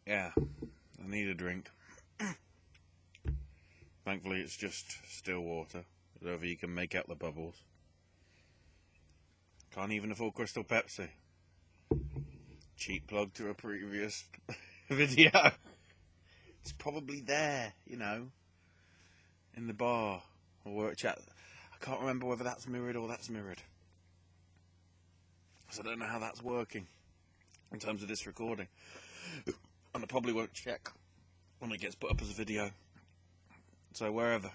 Yeah, I need a drink. Thankfully it's just still water, whatever you can make out the bubbles. Can't even afford Crystal Pepsi. Cheap plug to a previous video. It's probably there, you know, in the bar or work chat. I can't remember whether that's mirrored or that's mirrored. So I don't know how that's working in terms of this recording. And I probably won't check when it gets put up as a video. So wherever.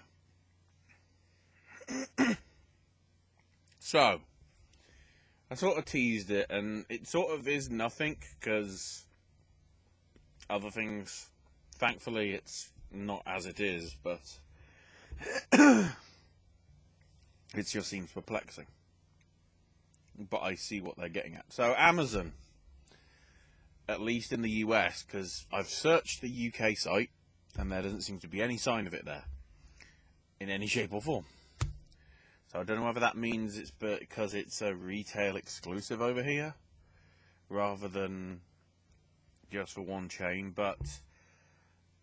So, I sort of teased it, and it sort of is nothing, because other things, thankfully it's not as it is, but it just seems perplexing. But I see what they're getting at. So Amazon, at least in the US, because I've searched the UK site, and there doesn't seem to be any sign of it there, in any shape or form. So I don't know whether that means it's because it's a retail exclusive over here, rather than just for one chain. But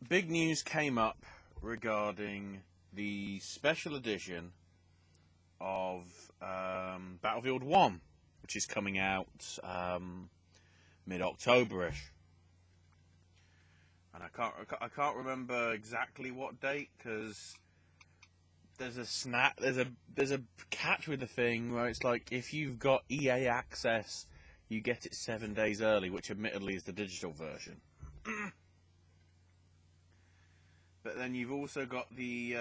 big news came up regarding the special edition of Battlefield 1, which is coming out mid-October-ish. And I can't remember exactly what date, because there's a catch with the thing where it's like, if you've got EA access, you get it 7 days early, which admittedly is the digital version. But then you've also got the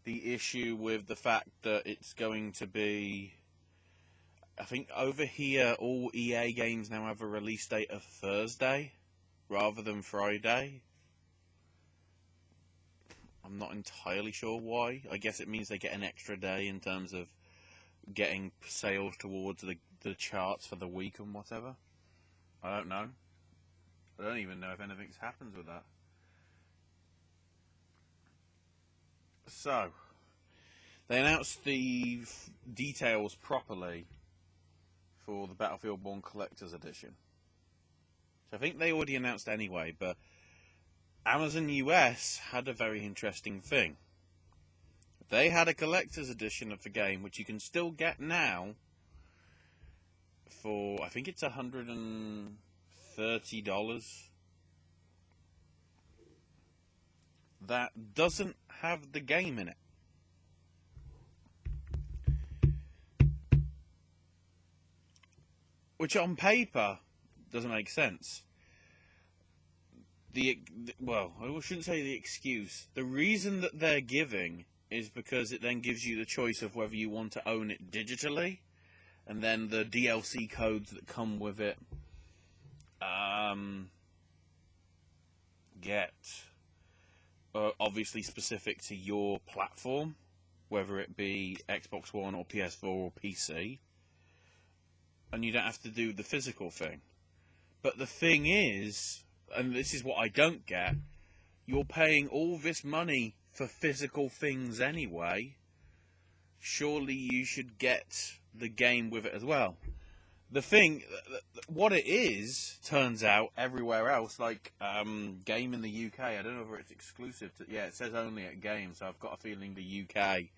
issue with the fact that it's going to be, I think over here all EA games now have a release date of Thursday rather than Friday. I'm not entirely sure why. I guess it means they get an extra day in terms of getting sales towards the charts for the week and whatever. I don't know. I don't even know if anything's happened with that. So, they announced the details properly for the Battlefield 1 Collector's Edition. So I think they already announced anyway, but Amazon US had a very interesting thing. They had a collector's edition of the game, which you can still get now for, I think it's $130. That doesn't have the game in it. Which on paper doesn't make sense. Well, I shouldn't say the excuse. The reason that they're giving is because it then gives you the choice of whether you want to own it digitally, and then the DLC codes that come with it get obviously specific to your platform, whether it be Xbox One or PS4 or PC, and you don't have to do the physical thing. But the thing is, and this is what I don't get, you're paying all this money for physical things anyway. Surely you should get the game with it as well. The thing, what it is, turns out everywhere else, like Game in the UK, I don't know whether it's exclusive to, yeah, it says only at Game, so I've got a feeling the UK,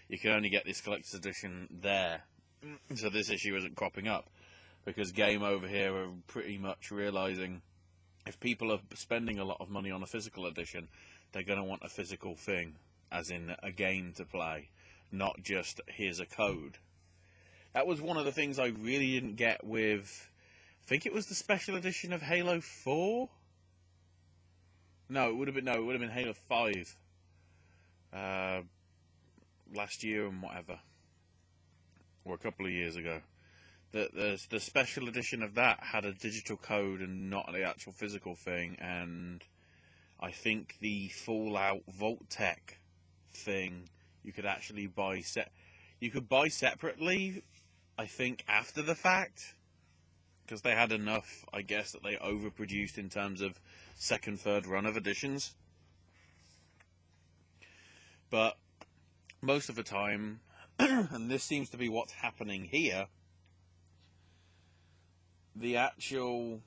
you can only get this collector's edition there. So this issue isn't cropping up, because Game over here are pretty much realising if people are spending a lot of money on a physical edition, they're going to want a physical thing, as in a game to play, not just here's a code. That was one of the things I really didn't get with, I think it was the special edition of Halo 4? No, it would have been Halo 5. Last year and whatever. Or a couple of years ago. The special edition of that had a digital code and not the actual physical thing, and I think the Fallout Vault-Tec thing you could actually buy you could buy separately, I think, after the fact, because they had enough, I guess, that they overproduced in terms of second, third run of editions. But most of the time, and this seems to be what's happening here, the actual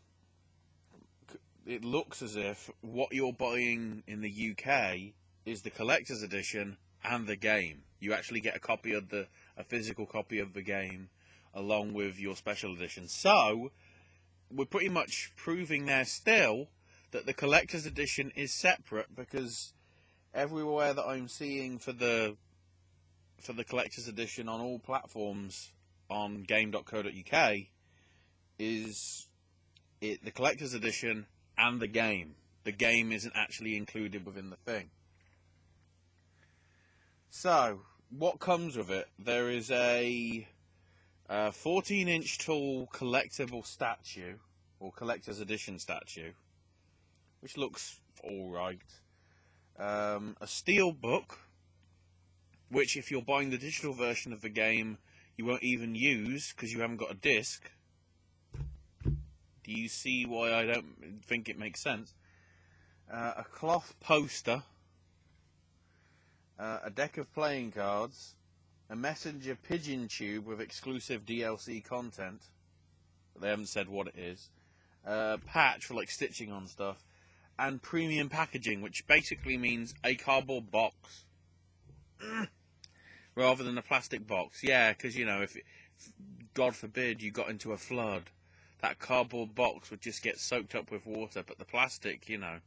it looks as if what you're buying in the UK is the collector's edition and the game. You actually get a physical copy of the game along with your special edition. So we're pretty much proving there still that the collector's edition is separate, because everywhere that I'm seeing for the collector's edition on all platforms on game.co.uk is the collector's edition and the game. The game isn't actually included within the thing. So what comes with it? There is a 14-inch tall collectible statue, or collector's edition statue, which looks alright. A steel book, which if you're buying the digital version of the game, you won't even use because you haven't got a disc. Do you see why I don't think it makes sense? A cloth poster, a deck of playing cards, a messenger pigeon tube with exclusive DLC content, but they haven't said what it is, a patch for like stitching on stuff, and premium packaging, which basically means a cardboard box rather than a plastic box. Yeah, because, you know, if God forbid you got into a flood, that cardboard box would just get soaked up with water, but the plastic, you know,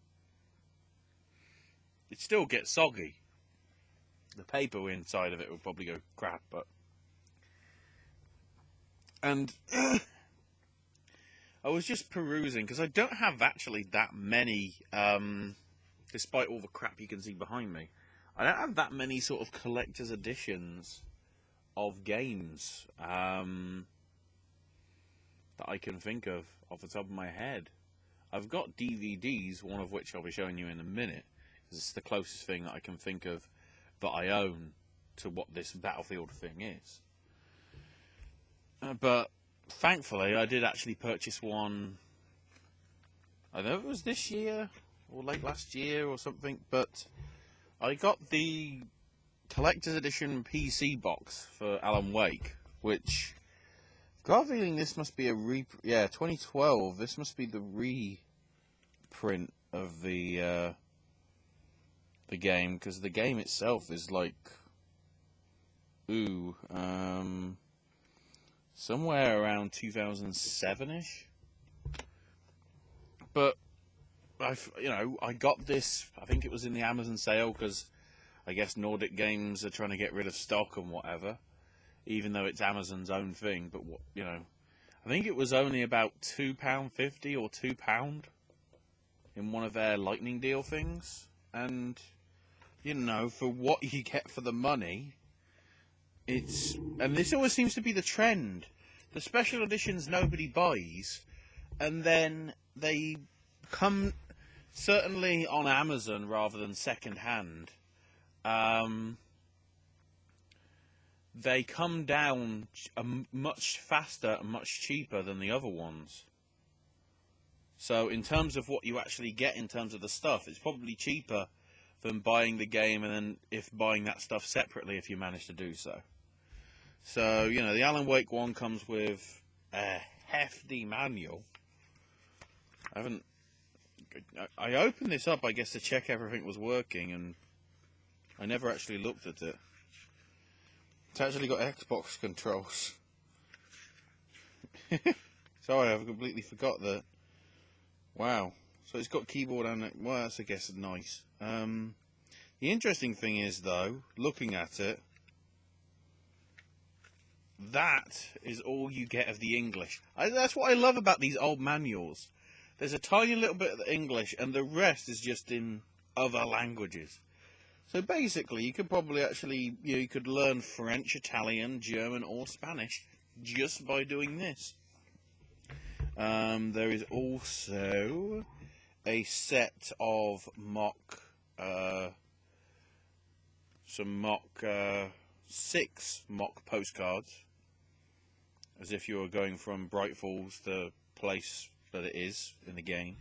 it still gets soggy. The paper inside of it would probably go crap, but... And I was just perusing, because I don't have actually that many, despite all the crap you can see behind me, I don't have that many sort of collector's editions of games that I can think of off the top of my head. I've got DVDs, one of which I'll be showing you in a minute, because it's the closest thing that I can think of that I own to what this Battlefield thing is. But thankfully, I did actually purchase one. I don't know if it was this year or late last year or something, but I got the collector's edition PC box for Alan Wake, which I've got a feeling this must be a 2012. This must be the reprint of the game, because the game itself is like somewhere around 2007ish. But I got this, I think it was in the Amazon sale, because I guess Nordic Games are trying to get rid of stock and whatever, even though it's Amazon's own thing. But I think it was only about £2.50 or £2 in one of their lightning deal things. And for what you get for the money, and this always seems to be the trend. The special editions nobody buys, and then they come, certainly on Amazon rather than second hand, they come down much faster and much cheaper than the other ones. So in terms of what you actually get in terms of the stuff, it's probably cheaper than buying the game and then buying that stuff separately if you manage to do so. So, the Alan Wake one comes with a hefty manual. I opened this up, I guess, to check everything was working, and I never actually looked at it. It's actually got Xbox controls. Sorry, I've completely forgot that. Wow. So it's got keyboard and... Well, that's, I guess, nice. The interesting thing is, though, looking at it, that is all you get of the English. That's what I love about these old manuals. There's a tiny little bit of the English, and the rest is just in other languages. So basically, you could probably actually, you could learn French, Italian, German, or Spanish just by doing this. There is also a set of six mock postcards, as if you were going from Bright Falls to the place that it is in the game.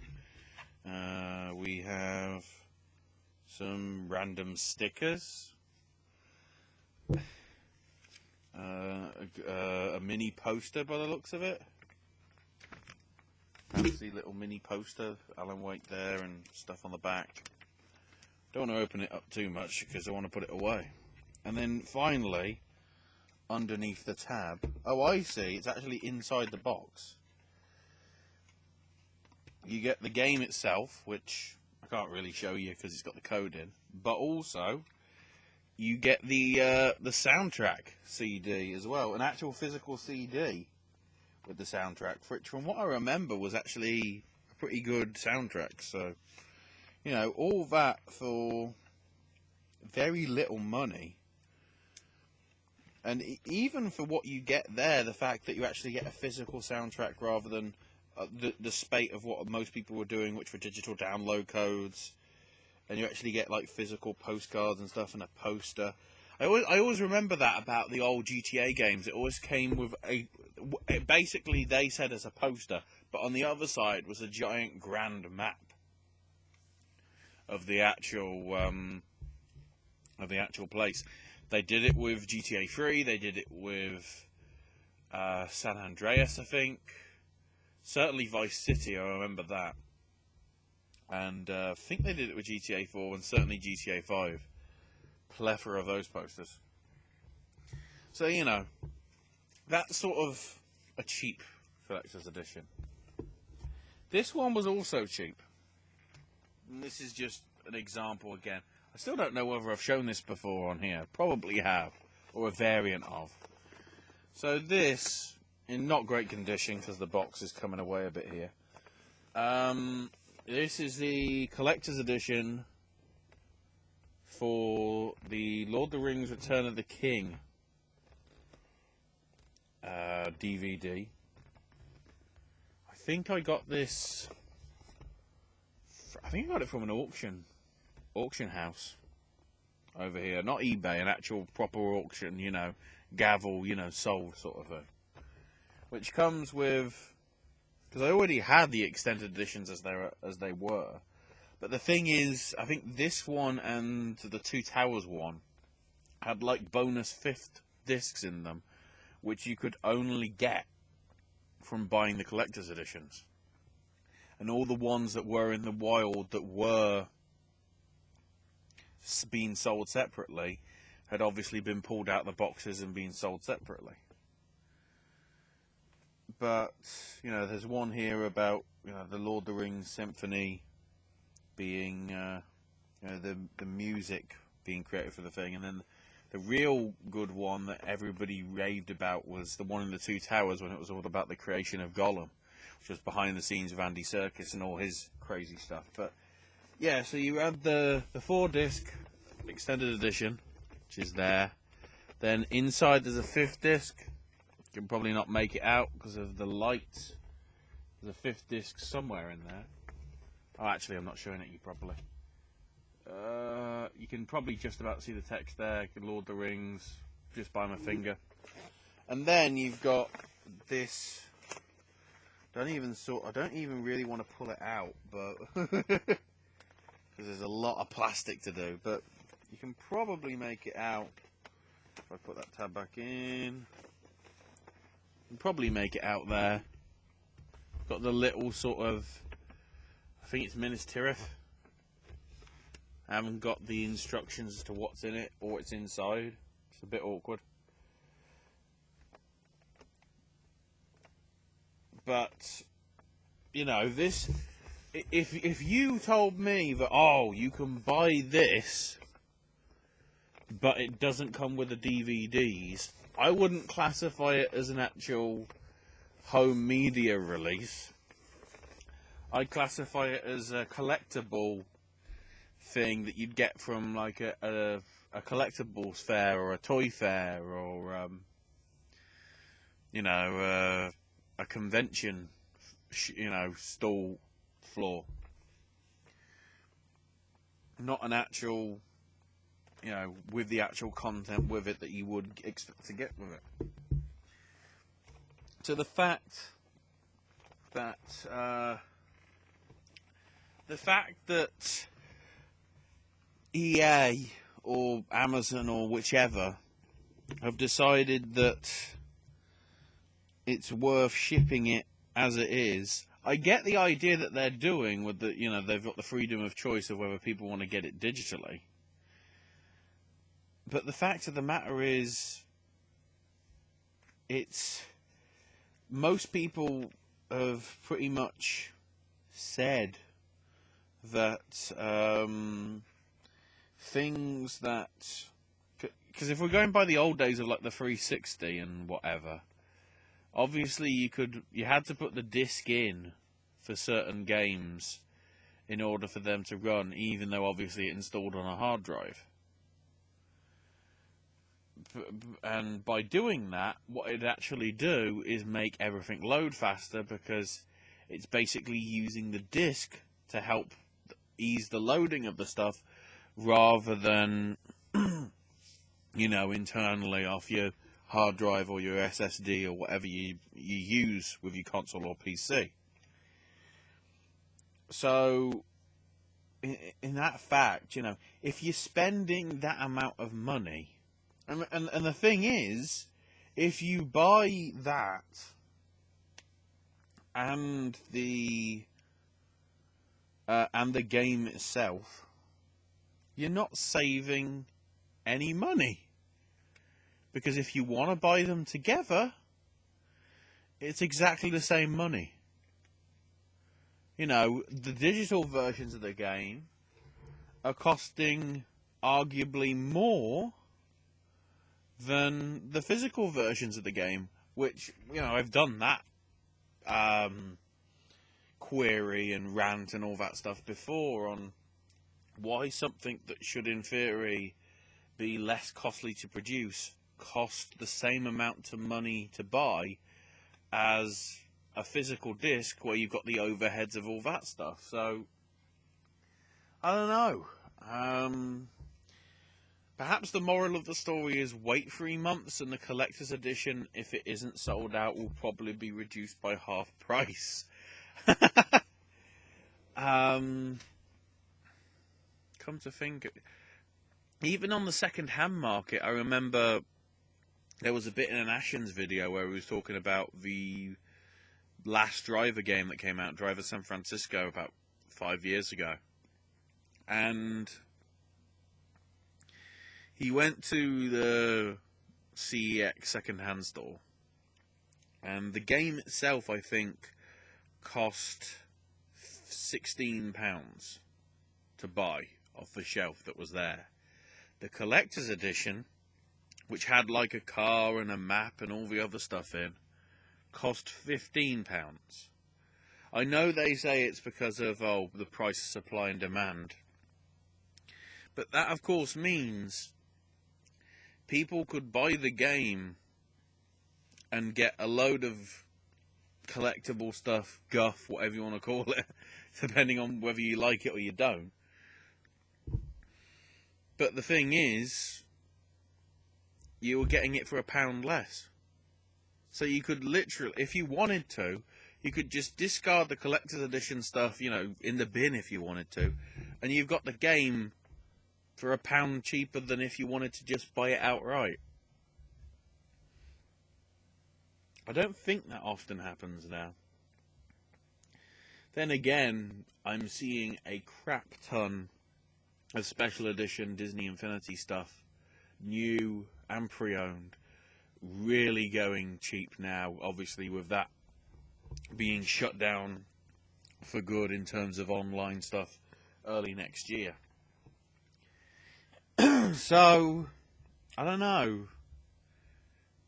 We have some random stickers, a mini poster by the looks of it, fancy little mini poster, Alan Wake there and stuff on the back. Don't want to open it up too much because I want to put it away. And then finally, underneath the tab, oh I see, it's actually inside the box. You get the game itself, which I can't really show you because it's got the code in, but also you get the soundtrack CD as well, an actual physical CD with the soundtrack, which from what I remember was actually a pretty good soundtrack. So, you know, all that for very little money. And even for what you get there, the fact that you actually get a physical soundtrack rather than the spate of what most people were doing, which were digital download codes, and you actually get like physical postcards and stuff and a poster. I always remember that about the old GTA games. It always came with basically they said as a poster, but on the other side was a giant grand map of the actual place. They did it with GTA 3. They did it with San Andreas, I think. Certainly Vice City, I remember that. And I think they did it with GTA 4 and certainly GTA 5. Plethora of those posters. So, you know, that's sort of a cheap collector's edition. This one was also cheap. And this is just an example again. I still don't know whether I've shown this before on here. Probably have. Or a variant of. So this, in not great condition because the box is coming away a bit here. This is the collector's edition for the Lord of the Rings Return of the King DVD. I think I got this... I think I got it from an auction house over here. Not eBay, an actual proper auction, you know, gavel, you know, sold sort of thing. Which comes with... because I already had the extended editions as they were. But the thing is, I think this one and the Two Towers one had like bonus 5th discs in them, which you could only get from buying the collector's editions. And all the ones that were in the wild that were being sold separately had obviously been pulled out of the boxes and been sold separately. But, you know, there's one here about, you know, the Lord of the Rings Symphony being, you know, the music being created for the thing. And then the real good one that everybody raved about was the one in the Two Towers when it was all about the creation of Gollum, which was behind the scenes of Andy Serkis and all his crazy stuff. But, yeah, so you have the 4-disc extended edition, which is there. Then inside there's a 5th disc. You can probably not make it out because of the light. There's a 5th disc somewhere in there. Oh, actually, I'm not showing it you properly. You can probably just about see the text there. Lord of the Rings, just by my finger. And then you've got this. I don't even really want to pull it out, but because there's a lot of plastic to do. But you can probably make it out if I put that tab back in. You can probably make it out there. Got the little sort of, I think it's Minas Tirith. I haven't got the instructions as to what's in it or what's inside. It's a bit awkward. But, you know, this, if you told me that, oh, you can buy this, but it doesn't come with the DVDs, I wouldn't classify it as an actual home media release. I'd classify it as a collectible thing that you'd get from like a collectibles fair or a toy fair or you know, a convention, you know, stall floor. Not an actual, you know, with the actual content with it that you would expect to get with it. So the fact that EA or Amazon or whichever have decided that it's worth shipping it as it is, I get the idea that they're doing with the, they've got the freedom of choice of whether people want to get it digitally. But the fact of the matter is, most people have pretty much said that things that, because if we're going by the old days of like the 360 and whatever, obviously you had to put the disc in for certain games in order for them to run, even though obviously it installed on a hard drive. And by doing that, what it'd actually do is make everything load faster, because it's basically using the disc to help ease the loading of the stuff, rather than internally off your hard drive or your SSD or whatever you use with your console or PC. So in that fact, if you're spending that amount of money, and the thing is, if you buy that and the game itself, you're not saving any money. Because if you want to buy them together, it's exactly the same money. The digital versions of the game are costing arguably more than the physical versions of the game, which, I've done that query and rant and all that stuff before on why something that should in theory be less costly to produce cost the same amount of money to buy as a physical disc, where you've got the overheads of all that stuff. So I don't know. Perhaps the moral of the story is wait 3 months, and the collector's edition, if it isn't sold out, will probably be reduced by half price. Come to think, even on the second-hand market, I remember there was a bit in an Ashens video where he was talking about the last Driver game that came out, Driver San Francisco, about 5 years ago. And he went to the CEX second-hand store, and the game itself, I think, cost £16 to buy off the shelf that was there. The collector's edition, which had like a car and a map and all the other stuff in, cost £15. I know they say it's because of the price of supply and demand, but that of course means people could buy the game and get a load of collectible stuff, guff, whatever you want to call it, depending on whether you like it or you don't. But the thing is, you were getting it for £1 less. So you could literally, if you wanted to, you could just discard the collector's edition stuff, in the bin if you wanted to, and you've got the game for £1 cheaper than if you wanted to just buy it outright. I don't think that often happens now. Then again, I'm seeing a crap ton of special edition Disney Infinity stuff, new and pre-owned, really going cheap now, obviously with that being shut down for good in terms of online stuff early next year. So, I don't know.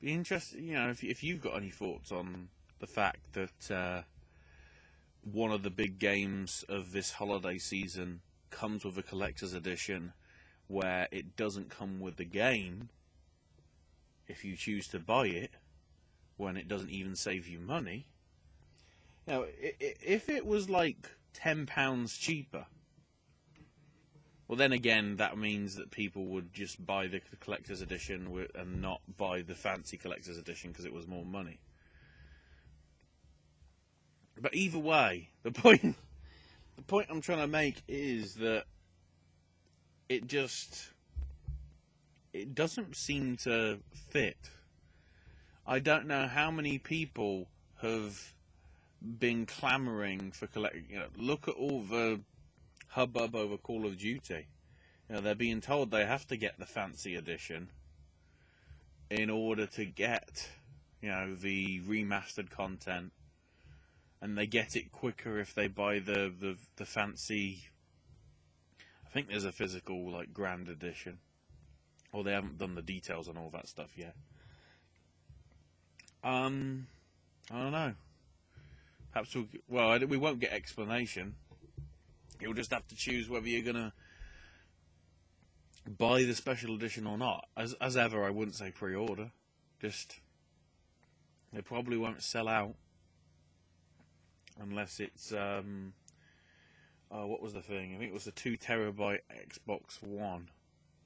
Be interested, if you've got any thoughts on the fact that one of the big games of this holiday season comes with a collector's edition where it doesn't come with the game if you choose to buy it, when it doesn't even save you money. Now, if it was like £10 cheaper, well, then again, that means that people would just buy the collector's edition and not buy the fancy collector's edition because it was more money. But either way, the point I'm trying to make is that it doesn't seem to fit. I don't know how many people have been clamoring for collecting. Look at all the hubbub over Call of Duty. They're being told they have to get the fancy edition in order to get, the remastered content, and they get it quicker if they buy the fancy. I think there's a physical grand edition, or they haven't done the details on all that stuff yet. I don't know. Perhaps we won't get explanation. You'll just have to choose whether you're gonna buy the special edition or not. As ever, I wouldn't say pre-order. Just they probably won't sell out unless it's what was the thing? I think it was the 2 terabyte Xbox One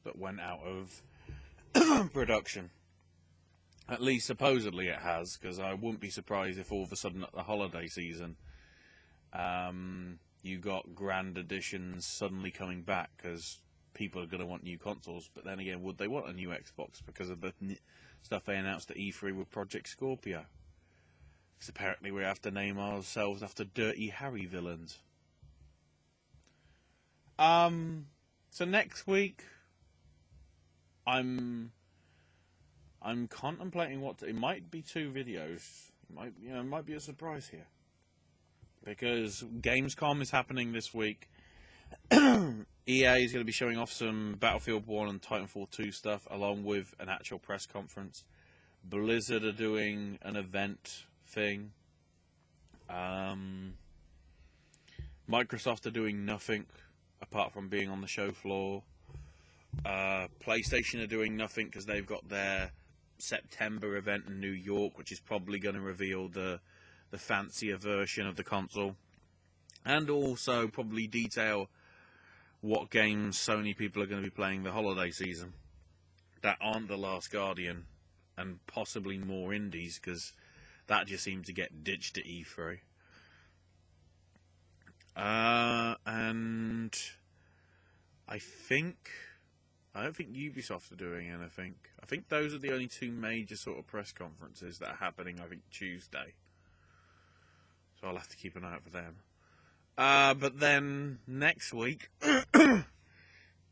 that went out of production. At least supposedly it has, because I wouldn't be surprised if all of a sudden at the holiday season you got grand editions suddenly coming back, because people are going to want new consoles. But then again, would they want a new Xbox because of the stuff they announced at E3 with Project Scorpio? Because apparently we have to name ourselves after Dirty Harry villains. So next week, I'm contemplating it might be 2 videos. It might be a surprise here, because Gamescom is happening this week. EA is going to be showing off some Battlefield 1 and Titanfall 2 stuff, along with an actual press conference. Blizzard are doing an event thing. Microsoft are doing nothing apart from being on the show floor. PlayStation are doing nothing because they've got their September event in New York, which is probably going to reveal the fancier version of the console, and also probably detail what games Sony people are going to be playing the holiday season that aren't The Last Guardian, and possibly more indies, because that just seems to get ditched at E3. And I don't think Ubisoft are doing anything. I think those are the only 2 major sort of press conferences that are happening, I think, Tuesday. So I'll have to keep an eye out for them. But then next week,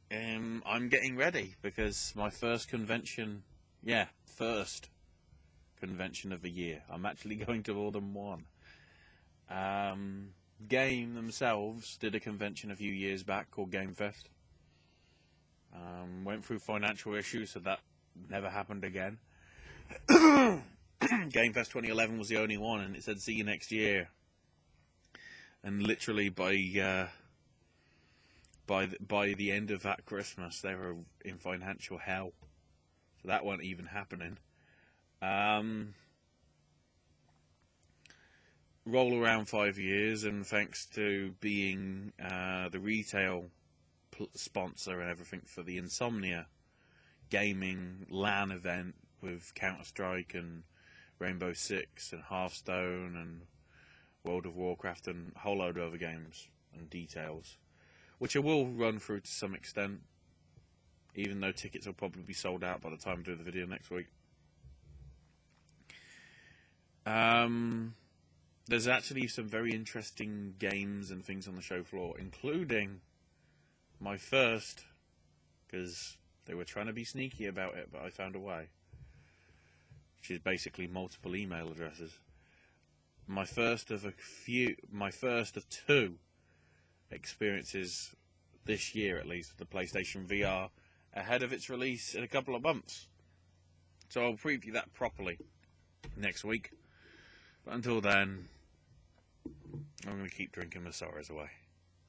I'm getting ready, because my first convention of the year. I'm actually going to more than one. Game themselves did a convention a few years back called Game Fest. Went through financial issues, so that never happened again. Game Fest 2011 was the only one, and it said see you next year. And literally by the end of that Christmas, they were in financial hell. So that wasn't even happening. Roll around 5 years, and thanks to being the retail sponsor and everything for the Insomnia gaming LAN event with Counter-Strike and Rainbow Six and Hearthstone and World of Warcraft and a whole load of other games and details, which I will run through to some extent, even though tickets will probably be sold out by the time I do the video next week. There's actually some very interesting games and things on the show floor, including my first, because they were trying to be sneaky about it, but I found a way, which is basically multiple email addresses. My first of 2 experiences this year, at least, with the PlayStation VR ahead of its release in a couple of months. So I'll preview that properly next week. But until then, I'm going to keep drinking my sorrows away.